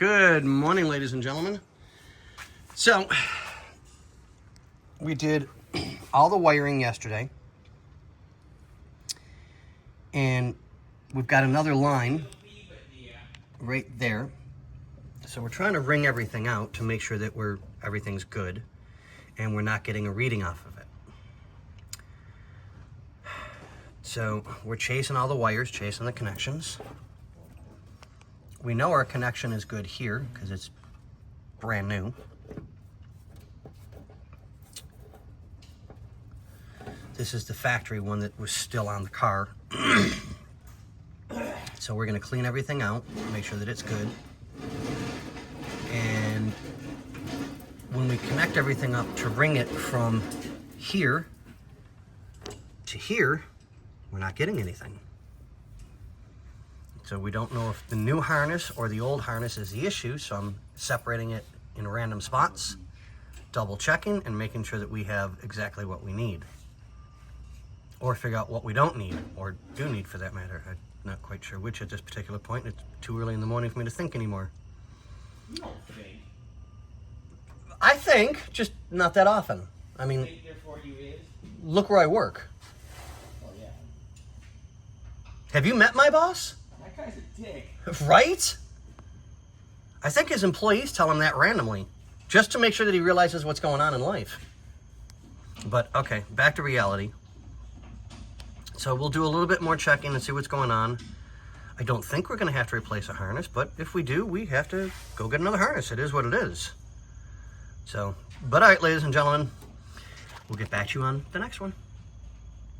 Good morning, ladies and gentlemen. So, we did all the wiring yesterday, and we've got another line right there. So we're trying to wring everything out to make sure that everything's good and we're not getting a reading off of it. So we're chasing all the wires, chasing the connections. We know our connection is good here because it's brand new. This is the factory one that was still on the car. So we're going to clean everything out, make sure that it's good. And when we connect everything up to ring it from here to here, we're not getting anything. So we don't know if the new harness or the old harness is the issue, so I'm separating it in random spots, double checking and making sure that we have exactly what we need. Or figure out what we don't need, or do need for that matter. I'm not quite sure which at this particular point. It's too early in the morning for me to think anymore. You don't think. I think, just not that often. I mean, Think therefore you is? look where I work. Oh yeah. Have you met my boss? That guy's a dick. Right? I think his employees tell him that randomly, just to make sure that he realizes what's going on in life. But, okay, back to reality. So we'll do a little bit more checking and see what's going on. I don't think we're going to have to replace a harness, but if we do, we have to go get another harness. It is what it is. So, but all right, ladies and gentlemen, we'll get back to you on the next one.